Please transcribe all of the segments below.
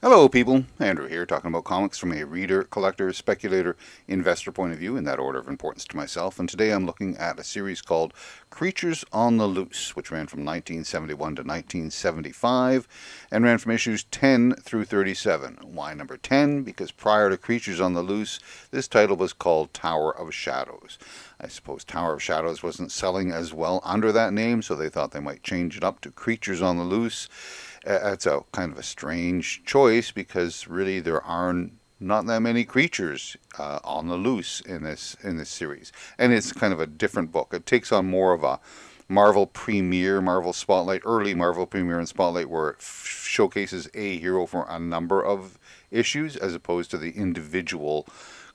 Hello, people. Andrew here, talking about comics from a reader, collector, speculator, investor point of view, in that order of importance to myself. And today I'm looking at a series called Creatures on the Loose, which ran from 1971 to 1975 and ran from issues 10 through 37. Why number 10? Because prior to Creatures on the Loose, this title was called Tower of Shadows. I suppose Tower of Shadows wasn't selling as well under that name, so they thought they might change it up to Creatures on the Loose. It's a kind of a strange choice because really there are not that many creatures on the loose in this series, and it's kind of a different book. It takes on more of a Marvel premiere, Marvel Spotlight, early Marvel premiere and Spotlight, where it showcases a hero for a number of issues, as opposed to the individual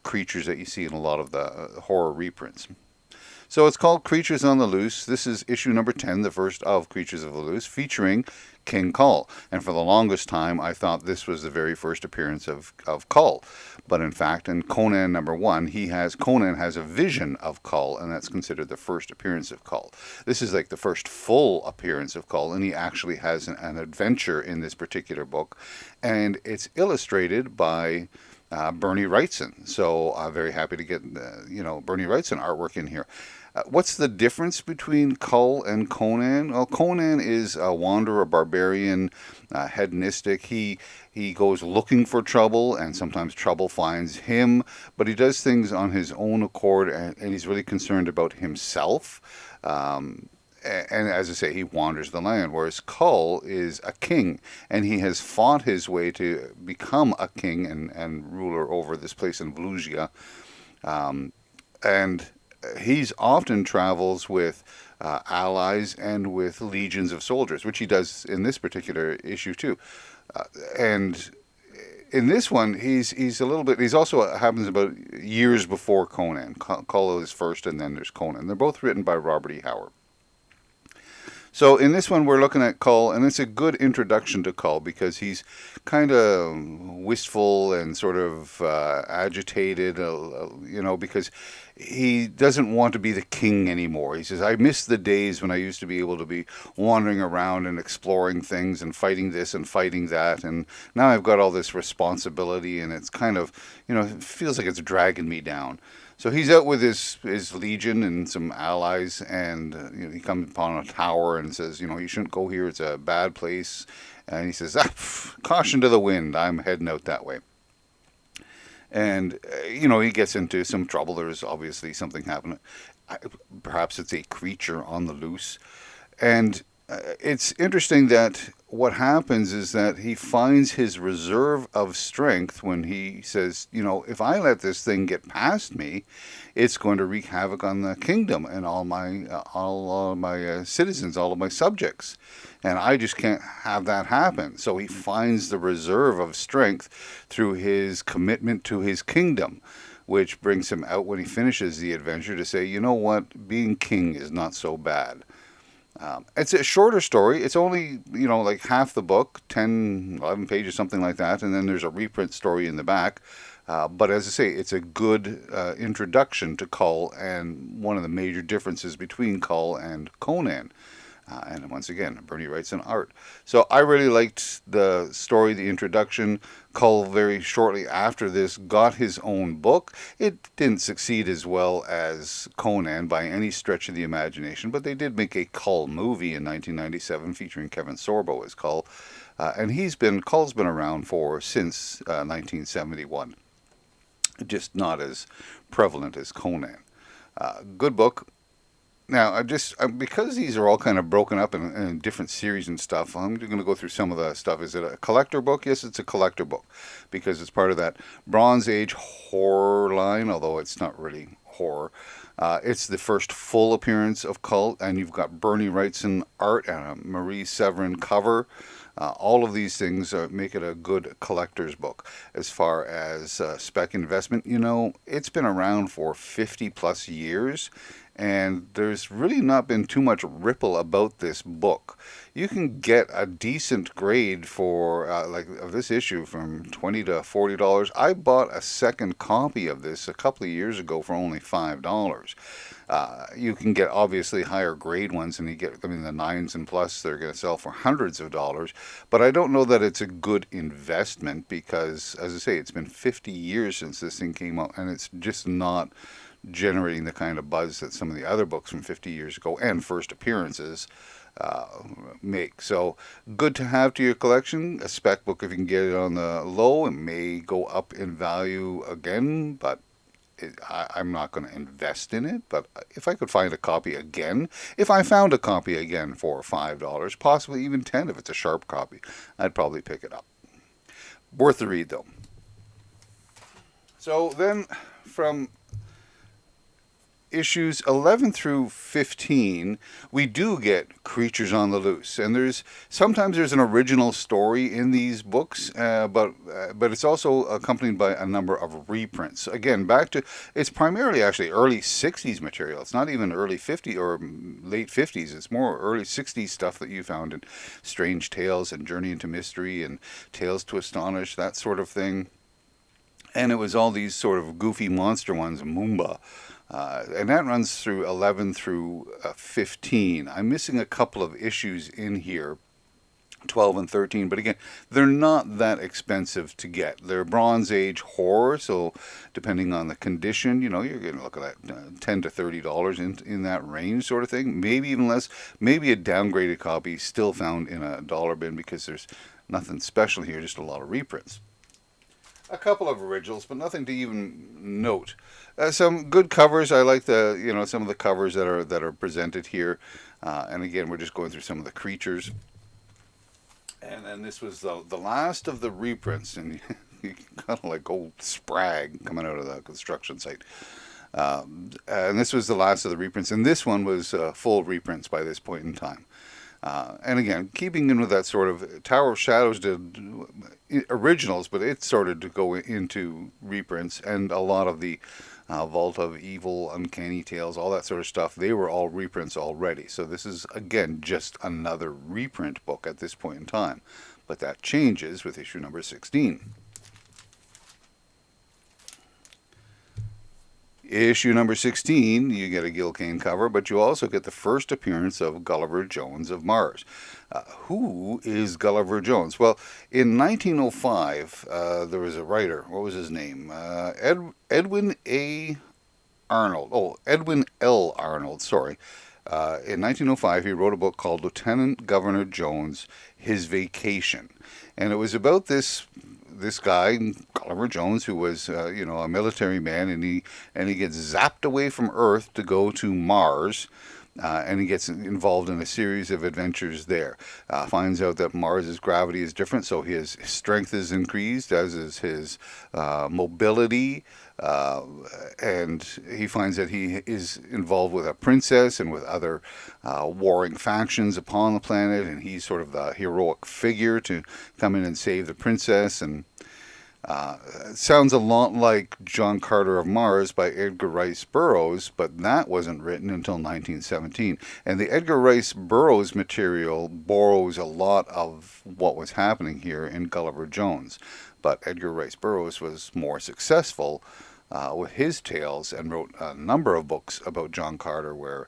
creatures that you see in a lot of the horror reprints. So it's called Creatures on the Loose. This is issue number 10, the first of Creatures of the Loose, featuring King Kull. And for the longest time, I thought this was the very first appearance of Kull. But in fact, in Conan number 1, Conan has a vision of Kull, and that's considered the first appearance of Kull. This is like the first full appearance of Kull, and he actually has an adventure in this particular book. And it's illustrated by Bernie Wrightson. So I'm very happy to get Bernie Wrightson artwork in here. What's the difference between Kull and Conan? Well, Conan is a wanderer, barbarian, hedonistic. He goes looking for trouble, and sometimes trouble finds him. But he does things on his own accord, and he's really concerned about himself. And as I say, he wanders the land, whereas Kull is a king, and he has fought his way to become a king and ruler over this place in Volusia. And he's often travels with allies and with legions of soldiers, which he does in this particular issue too. And in this one, he's a little bit. He's also happens about years before Conan. Kull is first, and then there's Conan. They're both written by Robert E. Howard. So in this one, we're looking at Kull, and it's a good introduction to Kull because he's kind of wistful and sort of agitated, because he doesn't want to be the king anymore. He says, I miss the days when I used to be able to be wandering around and exploring things and fighting this and fighting that, and now I've got all this responsibility, and it's kind of, it feels like it's dragging me down. So he's out with his legion and some allies, and he comes upon a tower and says, you shouldn't go here. It's a bad place. And he says, caution to the wind. I'm heading out that way. And, he gets into some trouble. There's obviously something happening. Perhaps it's a creature on the loose. And it's interesting that what happens is that he finds his reserve of strength when he says, if I let this thing get past me, it's going to wreak havoc on the kingdom and all my citizens, all of my subjects. And I just can't have that happen. So he finds the reserve of strength through his commitment to his kingdom, which brings him out when he finishes the adventure to say, you know what, being king is not so bad. It's a shorter story. It's only, like half the book, 10, 11 pages, something like that. And then there's a reprint story in the back. But as I say, it's a good introduction to Kull, and one of the major differences between Kull and Conan. And once again, Bernie Wrightson art. So I really liked the story, the introduction. Kull, very shortly after this, got his own book. It didn't succeed as well as Conan by any stretch of the imagination, but they did make a Kull movie in 1997 featuring Kevin Sorbo as Kull. And Kull's been around since 1971. Just not as prevalent as Conan. Good book. Now, because these are all kind of broken up in different series and stuff, I'm going to go through some of the stuff. Is it a collector book? Yes, it's a collector book because it's part of that Bronze Age horror line, although it's not really horror. It's the first full appearance of Kull, and you've got Bernie Wrightson art and a Marie Severin cover. All of these things make it a good collector's book. As far as spec investment, it's been around for 50 plus years. and there's really not been too much ripple about this book. You can get a decent grade for like of this issue from $20 to $40. I bought a second copy of this a couple of years ago for only $5. You can get obviously higher grade ones, and you get, I mean, the nines and plus, they're going to sell for hundreds of dollars. But I don't know that it's a good investment because, as I say, it's been 50 years since this thing came out, and it's just not generating the kind of buzz that some of the other books from 50 years ago and first appearances uh, make. So good to have to your collection. A spec book, if you can get it on the low, it may go up in value again, but I'm not going to invest in it. But if I could find a copy again, if I found a copy again for $5, possibly even 10 if it's a sharp copy, I'd probably pick it up. Worth the read though. So then from issues 11 through 15, we do get Creatures on the Loose, and sometimes there's an original story in these books, but it's also accompanied by a number of reprints. Again, it's primarily actually early 60s material. It's not even early 50s or late 50s. It's more early 60s stuff that you found in Strange Tales and Journey into Mystery and Tales to Astonish, that sort of thing. And it was all these sort of goofy monster ones, Moomba. And that runs through 11 through 15. I'm missing a couple of issues in here, 12 and 13, but again, they're not that expensive to get. They're Bronze Age horror, so depending on the condition, you're going to look at that $10 to $30 in that range sort of thing, maybe even less. Maybe a downgraded copy still found in a dollar bin because there's nothing special here, just a lot of reprints. A couple of originals, but nothing to even note. Some good covers. I like some of the covers that are presented here. And again, we're just going through some of the creatures. And then this was the last of the reprints, and you kind of like old Sprag coming out of the construction site. And this was the last of the reprints, and this one was full reprints by this point in time. And again, keeping in with that sort of Tower of Shadows did originals, but it started to go into reprints, and a lot of the Vault of Evil, Uncanny Tales, all that sort of stuff, they were all reprints already. So this is, again, just another reprint book at this point in time. But that changes with issue number 16. Issue number 16, you get a Gil Kane cover, but you also get the first appearance of Gulliver Jones of Mars. Who is Gulliver Jones? Well, in 1905, there was a writer. What was his name? Edwin A. Arnold. Oh, Edwin L. Arnold, sorry. In 1905, he wrote a book called Lieutenant Governor Jones, His Vacation. And it was about this guy, Gulliver Jones, who was a military man, and he gets zapped away from Earth to go to Mars, and he gets involved in a series of adventures there. Finds out that Mars's gravity is different, so his strength is increased, as is his mobility. And he finds that he is involved with a princess and with other warring factions upon the planet, and he's sort of the heroic figure to come in and save the princess. And it sounds a lot like John Carter of Mars by Edgar Rice Burroughs, but that wasn't written until 1917. And the Edgar Rice Burroughs material borrows a lot of what was happening here in Gulliver Jones. But Edgar Rice Burroughs was more successful with his tales and wrote a number of books about John Carter, where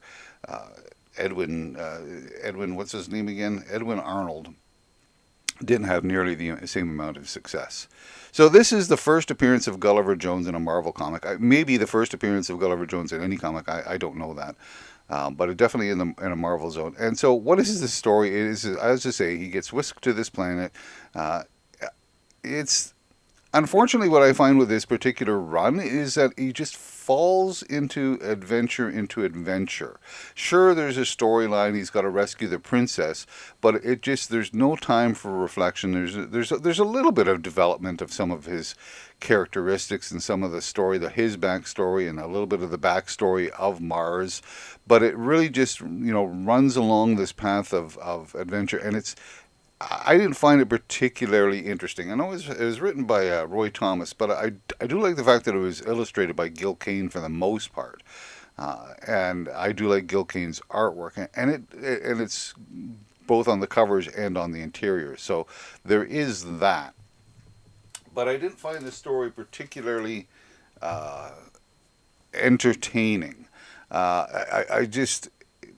Edwin, what's his name again? Edwin Arnold didn't have nearly the same amount of success. So this is the first appearance of Gulliver Jones in a Marvel comic. Maybe the first appearance of Gulliver Jones in any comic. I don't know that. But it definitely in a Marvel zone. And so what is the story? It is, as I say, he gets whisked to this planet. It's unfortunately what I find with this particular run is that he just falls into adventure. Sure, there's a storyline. He's got to rescue the princess, but there's no time for reflection. There's a little bit of development of some of his characteristics and some of the story, his backstory, and a little bit of the backstory of Mars, but it really just runs along this path of adventure, and I didn't find it particularly interesting. I know it was written by Roy Thomas, but I do like the fact that it was illustrated by Gil Kane for the most part. And I do like Gil Kane's artwork, and it's both on the covers and on the interior. So there is that. But I didn't find the story particularly uh, entertaining. I just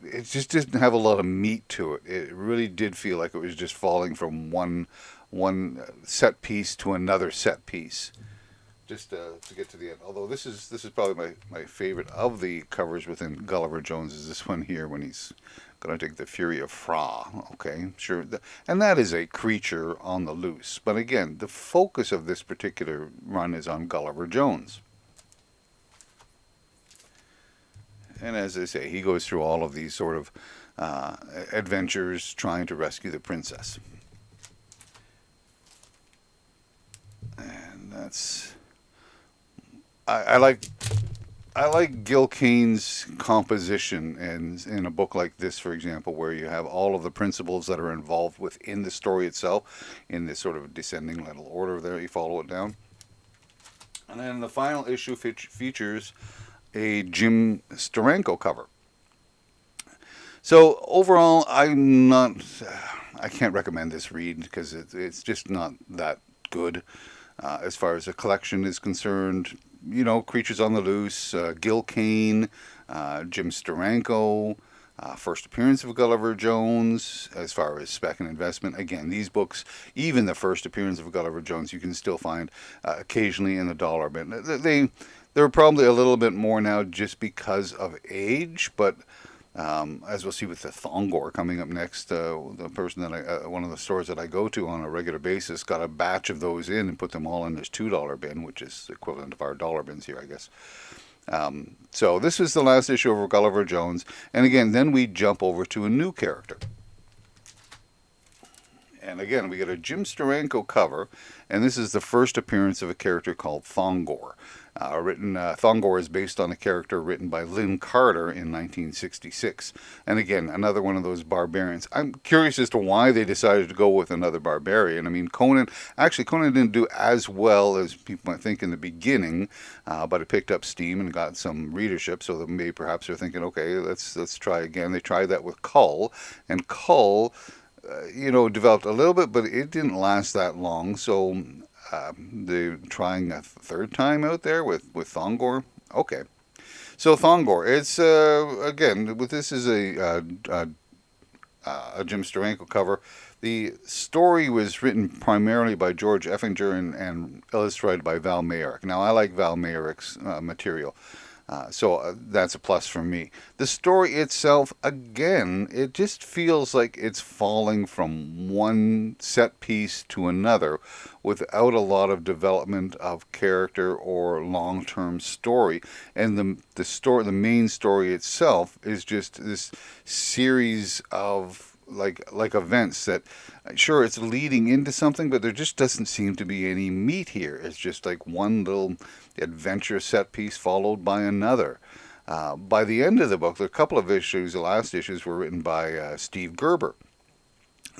it just didn't have a lot of meat to it. It really did feel like it was just falling from one set piece to another set piece, just to get to the end. Although this is probably my favorite of the covers within Gulliver Jones is this one here when he's going to take the Fury of Fra. Okay, sure, and that is a creature on the loose. But again, the focus of this particular run is on Gulliver Jones. And as I say, he goes through all of these sort of adventures trying to rescue the princess. And that's I like I like Gil Kane's composition in a book like this, for example, where you have all of the principles that are involved within the story itself in this sort of descending little order there. You follow it down. And then the final issue features a Jim Steranko cover. So overall, I can't recommend this read because it's just not that good as far as the collection is concerned. You know, Creatures on the Loose, Gil Kane, Jim Steranko, first appearance of Gulliver Jones. As far as spec and investment, again, these books, even the first appearance of Gulliver Jones, you can still find occasionally in the dollar bin. They're probably a little bit more now just because of age, but as we'll see with the Thongor coming up next, the person that one of the stores that I go to on a regular basis got a batch of those in and put them all in his $2 bin, which is the equivalent of our dollar bins here, I guess. So this is the last issue of Gulliver Jones, and again, then we jump over to a new character. And again, we get a Jim Steranko cover, and this is the first appearance of a character called Thongor. Thongor is based on a character written by Lynn Carter in 1966. And again, another one of those barbarians. I'm curious as to why they decided to go with another barbarian. I mean, Conan didn't do as well as people might think in the beginning, but it picked up steam and got some readership. So that maybe perhaps they're thinking, okay, let's try again. They tried that with Kull, and Kull developed a little bit, but it didn't last that long. So they're trying a third time out there with Thongor. Okay, so Thongor. It's again, this is a Jim Steranko cover. The story was written primarily by George Effinger and illustrated by Val Mayerick. Now, I like Val Mayerick's material. So that's a plus for me. The story itself, again, it just feels like it's falling from one set piece to another without a lot of development of character or long-term story. And the main story itself is just this series of like events that sure it's leading into something, but there just doesn't seem to be any meat here. It's just like one little adventure set piece followed by another. By the end of the book, there are a couple of issues, the last issues were written by Steve Gerber.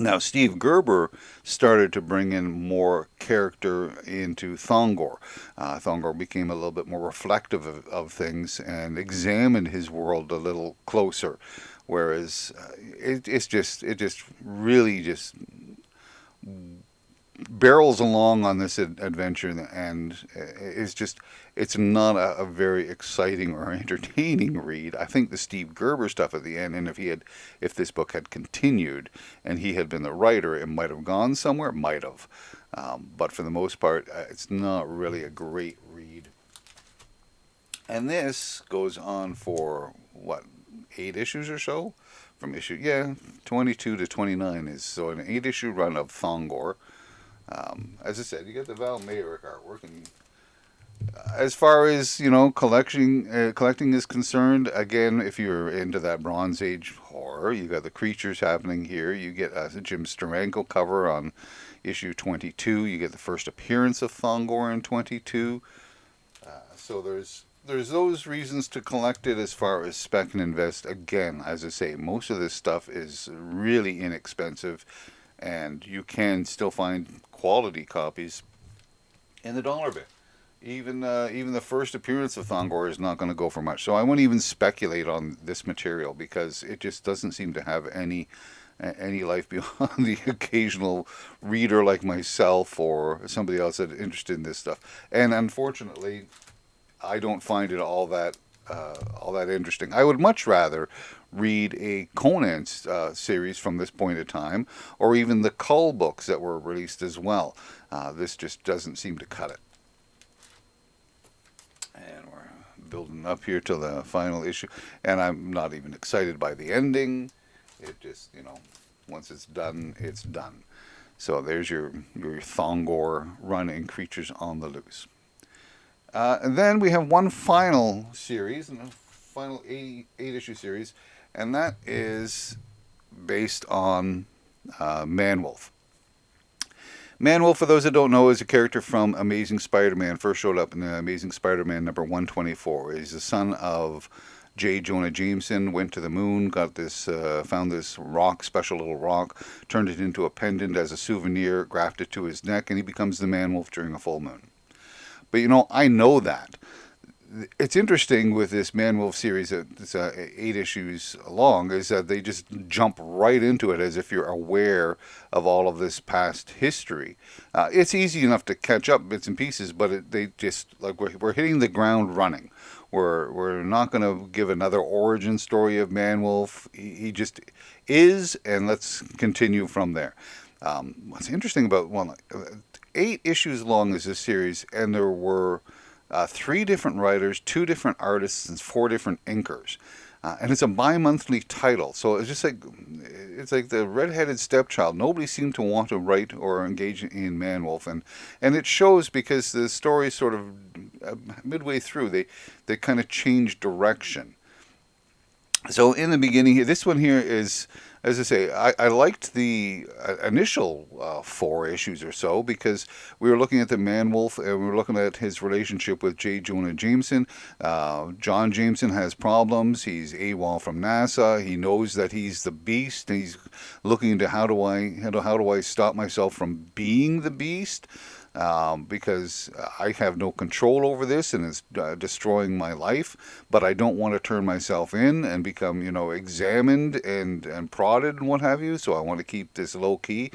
Now, Steve Gerber started to bring in more character into Thongor. Thongor became a little bit more reflective of things and examined his world a little closer. Whereas it just really just barrels along on this adventure, and it's not a very exciting or entertaining read. I think the Steve Gerber stuff at the end, and if this book had continued and he had been the writer, it might have gone somewhere, might have. But for the most part, it's not really a great read. And this goes on for what, 8 issues or so? From 22 to 29 is so an 8-issue run of Thongor. As I said, you get the Val Mayerick artwork, and as far as collecting is concerned, again, if you're into that Bronze Age horror, you got the creatures happening here. You get a Jim Steranko cover on issue 22. You get the first appearance of Thongor in 22. So there's those reasons to collect it as far as spec and invest. Again, as I say, most of this stuff is really inexpensive, and you can still find quality copies in the dollar bin. Even the first appearance of Thongor is not going to go for much. So I won't even speculate on this material because it just doesn't seem to have any life beyond the occasional reader like myself or somebody else that's interested in this stuff. And unfortunately, I don't find it all that interesting. I would much rather read a Conan series from this point of time, or even the Cull books that were released as well. This just doesn't seem to cut it. And we're building up here to the final issue, and I'm not even excited by the ending. It just, once it's done, it's done. So there's your Thongor run in Creatures on the Loose. And then we have one final series, and a final eight issue series, and that is based on Manwolf. Manwolf, for those that don't know, is a character from Amazing Spider-Man. First showed up in Amazing Spider-Man number 124. He's the son of J. Jonah Jameson, went to the moon, got this, found this rock, special little rock, turned it into a pendant as a souvenir, grafted it to his neck, and he becomes the Man-Wolf during a full moon. But I know that. It's interesting with this Man-Wolf series that's 8 issues long is that they just jump right into it as if you're aware of all of this past history. It's easy enough to catch up bits and pieces, but they just, like, we're hitting the ground running. We're not going to give another origin story of Man-Wolf. He just is, and let's continue from there. What's interesting about 8 issues long is this series, and there were 3 different writers, 2 different artists, and 4 different inkers. And it's a bi-monthly title, so it's like the red-headed stepchild. Nobody seemed to want to write or engage in Manwolf, and it shows because the story sort of midway through they kind of change direction. So in the beginning, this one here is, as I say, I liked the initial 4 issues or so because we were looking at the Man-Wolf and we were looking at his relationship with J. Jonah Jameson. John Jameson has problems. He's AWOL from NASA. He knows that he's the Beast. He's looking into how do I stop myself from being the Beast. Because I have no control over this and it's destroying my life, but I don't want to turn myself in and become, examined and prodded and what have you, so I want to keep this low key.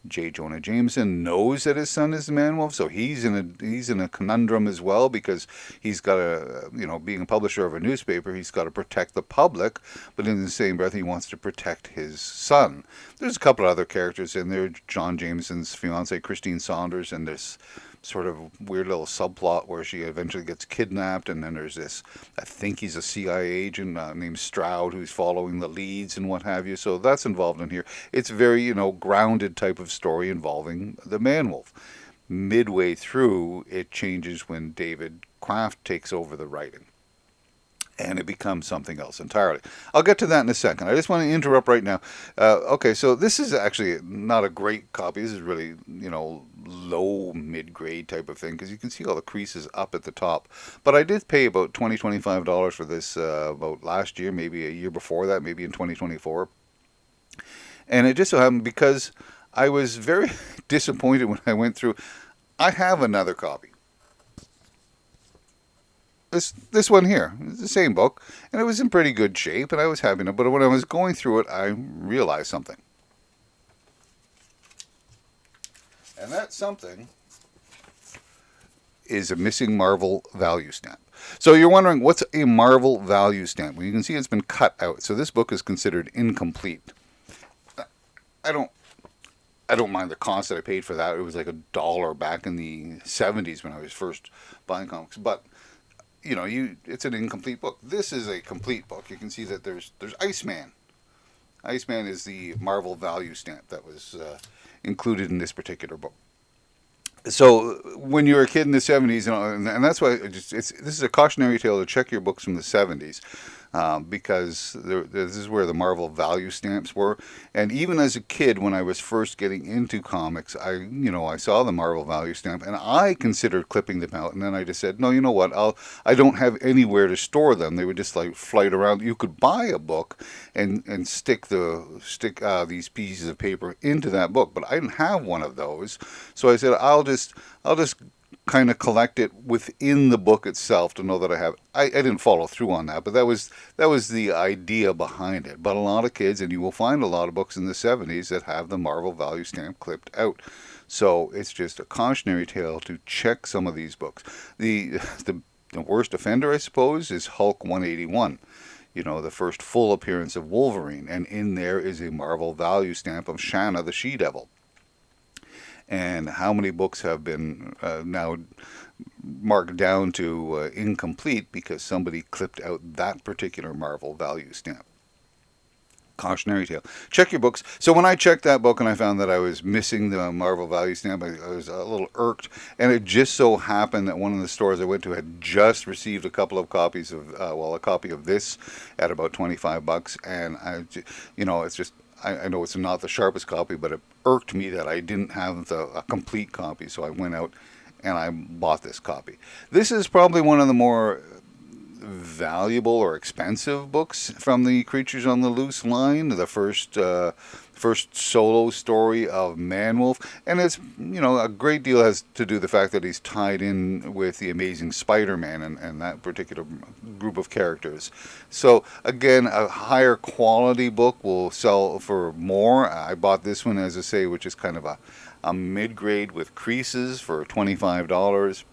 J. Jonah Jameson knows that his son is the Man-Wolf, so he's in a conundrum as well because he's got to, being a publisher of a newspaper, he's got to protect the public, but in the same breath he wants to protect his son. There's a couple of other characters in there, John Jameson's fiancée Christine Saunders, and this sort of weird little subplot where she eventually gets kidnapped, and then there's this, I think he's a CIA agent named Stroud who's following the leads and what have you, so that's involved in here. It's very, grounded type of story involving the Man-Wolf. Midway through, it changes when David Kraft takes over the writing. And it becomes something else entirely. I'll get to that in a second. I just want to interrupt right now. Okay, so this is actually not a great copy. This is really, low mid-grade type of thing because you can see all the creases up at the top. But I did pay about $20, $25 for this about last year, maybe a year before that, maybe in 2024. And it just so happened because I was very disappointed when I went through. I have another copy. This one here, it's the same book, and it was in pretty good shape, and I was happy. But when I was going through it, I realized something. And that something is a missing Marvel value stamp. So you're wondering, what's a Marvel value stamp? Well, you can see it's been cut out, so this book is considered incomplete. I don't mind the cost that I paid for that. It was like $1 back in the 70s when I was first buying comics, but it's an incomplete book. This is a complete book. You can see that there's Iceman. Iceman is the Marvel value stamp that was included in this particular book. So when you were a kid in the 70s, and that's why this is a cautionary tale to check your books from the 70s. Because this is where the Marvel value stamps were. And even as a kid, when I was first getting into comics, I saw the Marvel value stamp, and I considered clipping them out. And then I just said, no, you know what? I don't have anywhere to store them. They would just like flight around. You could buy a book and stick these pieces of paper into that book, but I didn't have one of those. So I said, I'll just kind of collect it within the book itself to know that I have. I didn't follow through on that, but that was the idea behind it. But a lot of kids, and you will find a lot of books in the 70s that have the Marvel value stamp clipped out. So it's just a cautionary tale to check some of these books. The worst offender, I suppose, is Hulk 181. You know, the first full appearance of Wolverine, and in there is a Marvel value stamp of Shanna the She-Devil. And how many books have been now marked down to incomplete because somebody clipped out that particular Marvel value stamp? Cautionary tale. Check your books. So when I checked that book and I found that I was missing the Marvel value stamp, I was a little irked. And it just so happened that one of the stores I went to had just received a couple of copies of, a copy of this at about $25. And it's just, I know it's not the sharpest copy, but it irked me that I didn't have a complete copy. So I went out and I bought this copy. This is probably one of the more valuable or expensive books from the Creatures on the Loose line. The first solo story of Man-Wolf, and it's a great deal has to do with the fact that he's tied in with the Amazing Spider-Man and that particular group of characters. So again, a higher quality book will sell for more. I bought this one, as I say, which is kind of a mid-grade with creases for $25.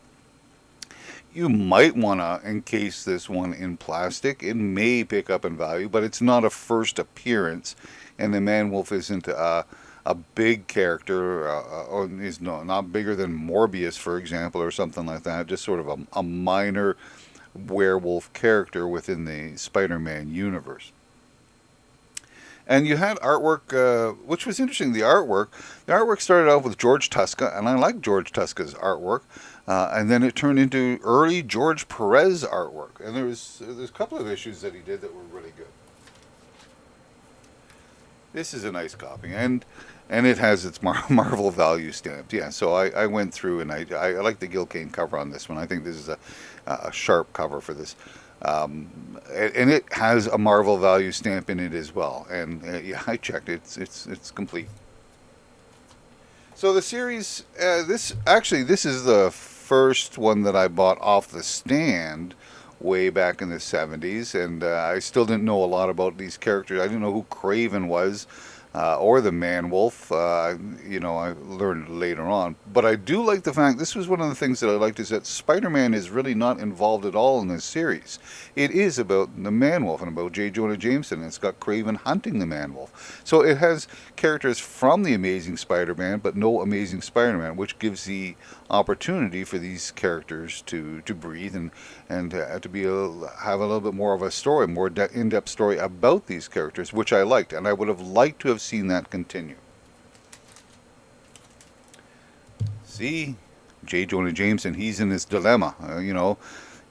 You might want to encase this one in plastic. It may pick up in value, but it's not a first appearance, and the Man-Wolf isn't a big character, or is not bigger than Morbius, for example, or something like that. Just sort of a minor werewolf character within the Spider-Man universe. And you had artwork, which was interesting. The artwork started out with George Tuska, and I like George Tuska's artwork. And then it turned into early George Perez artwork. And there's a couple of issues that he did that were really good. This is a nice copy, and it has its Marvel value stamped. Yeah, so I went through, and I like the Gil Kane cover on this one. I think this is a sharp cover for this. And it has a Marvel value stamp in it as well. And yeah, I checked. It's complete. So the series, this is the first one that I bought off the stand way back in the 70s, and I still didn't know a lot about these characters. I didn't know who Craven was, or the Man-Wolf. I learned later on. But I do like the fact, this was one of the things that I liked, is that Spider-Man is really not involved at all in this series. It is about the Man-Wolf and about J. Jonah Jameson. It's got Craven hunting the Man-Wolf. So it has characters from the Amazing Spider-Man, but no Amazing Spider-Man, which gives the opportunity for these characters to breathe and to have a little bit more of a story, more in-depth story about these characters, which I liked, and I would have liked to have seen that continue. See, J. Jonah Jameson, he's in this dilemma.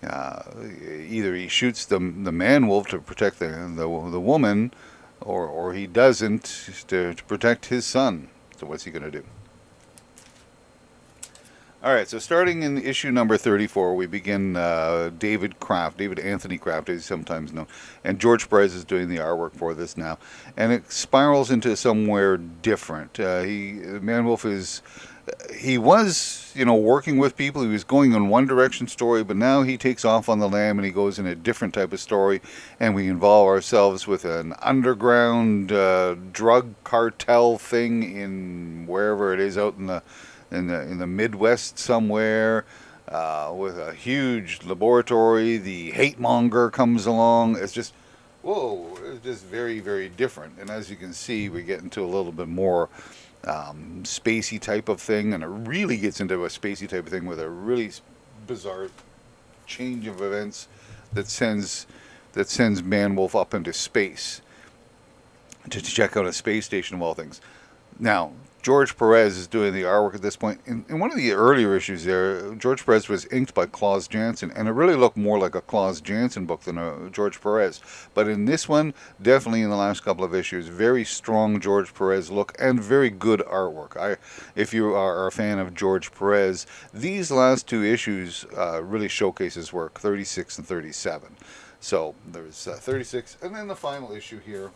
Either he shoots the Man-Wolf to protect the woman, or he doesn't to protect his son. So what's he going to do? All right, so starting in issue number 34, we begin David Anthony Kraft, as he's sometimes known, and George Perez is doing the artwork for this now, and it spirals into somewhere different. Man-Wolf he was, working with people. He was going in one direction story, but now he takes off on the lam and he goes in a different type of story, and we involve ourselves with an underground drug cartel thing in wherever it is out in the Midwest somewhere, with a huge laboratory. The hate monger comes along. It's just, whoa, it's just very, very different. And as you can see, we get into a little bit more spacey type of thing, and it really gets into a spacey type of thing with a really bizarre change of events that sends Man-Wolf up into space to check out a space station of all things. Now, George Perez is doing the artwork at this point. In one of the earlier issues there, George Perez was inked by Klaus Janson, and it really looked more like a Klaus Janson book than a George Perez. But in this one, definitely in the last couple of issues, very strong George Perez look and very good artwork. If you are a fan of George Perez, these last two issues really showcase his work, 36 and 37. So there's 36, and then the final issue here,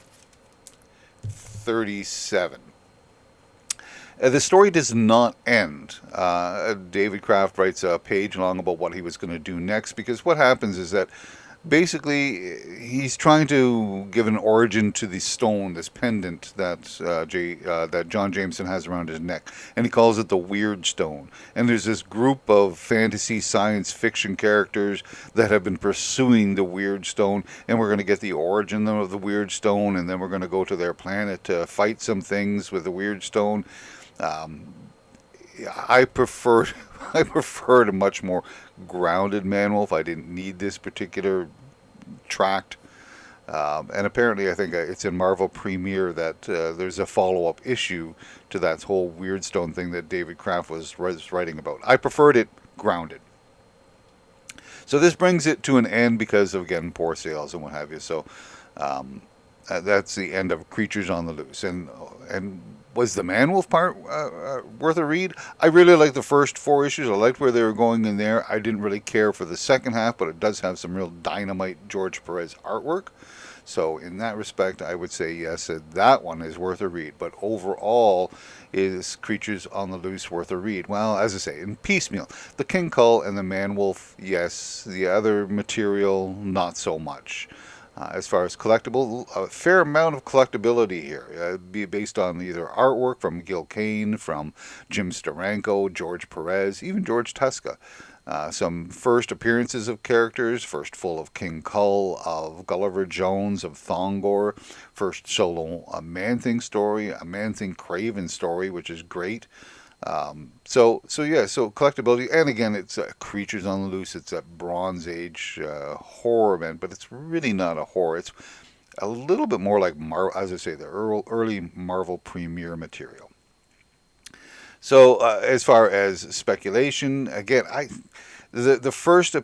37. The story does not end. David Kraft writes a page long about what he was going to do next, because what happens is that basically he's trying to give an origin to the stone, this pendant that John Jameson has around his neck, and he calls it the Weird Stone. And there's this group of fantasy science fiction characters that have been pursuing the Weird Stone, and we're going to get the origin of the Weird Stone, and then we're going to go to their planet to fight some things with the Weird Stone. Um, I prefer I preferred a much more grounded Man Wolf. I didn't need this particular tract. And apparently, I think it's in Marvel Premiere that there's a follow-up issue to that whole Weird Stone thing that David Kraft was writing about. I preferred it grounded. So this brings it to an end because of, again, poor sales and what have you. So um, that's the end of Creatures on the Loose. And was the Man Wolf part worth a read? I really liked the first four issues. I liked where they were going in there. I didn't really care for the second half, but it does have some real dynamite George Perez artwork. So in that respect, I would say yes, that one is worth a read. But overall, is Creatures on the Loose worth a read? Well, as I say, in piecemeal, the King Kull and the Man Wolf, yes. The other material, not so much. As far as collectible, a fair amount of collectability here, be based on either artwork from Gil Kane, from Jim Steranko, George Perez, even George Tuska. Some first appearances of characters, first full of King Kull, of Gulliver Jones, of Thongor, first solo a Man-Thing story, a Man-Thing Craven story, which is great. So collectability, and again, it's Creatures on the Loose. It's a Bronze Age horror event, but it's really not a horror. It's a little bit more like as I say, the early Marvel Premiere material. So as far as speculation, again, the first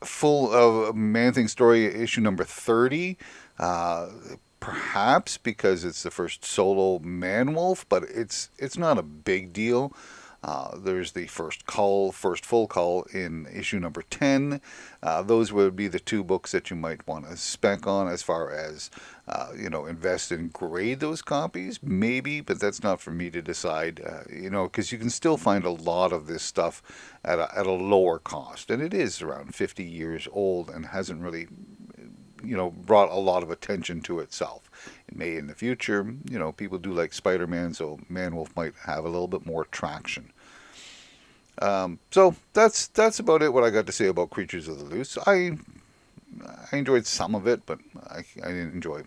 full of Man Thing story, issue number 30. Uh, Perhaps because it's the first solo Man Wolf, but it's not a big deal. There's the first full Kull in issue number 10. Those would be the two books that you might want to spec on as far as, invest and grade those copies, maybe, but that's not for me to decide, because you can still find a lot of this stuff at a lower cost. And it is around 50 years old and hasn't really brought a lot of attention to itself. It may in the future, people do like Spider-Man, so Man Wolf might have a little bit more traction. So that's about it. What I got to say about Creatures of the Loose. I enjoyed some of it, but I didn't enjoy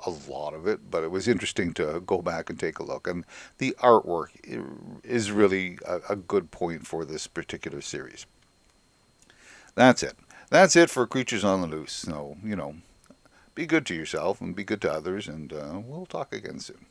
a lot of it. But it was interesting to go back and take a look, and the artwork is really a good point for this particular series. That's it. That's it for Creatures on the Loose. So, be good to yourself and be good to others, and we'll talk again soon.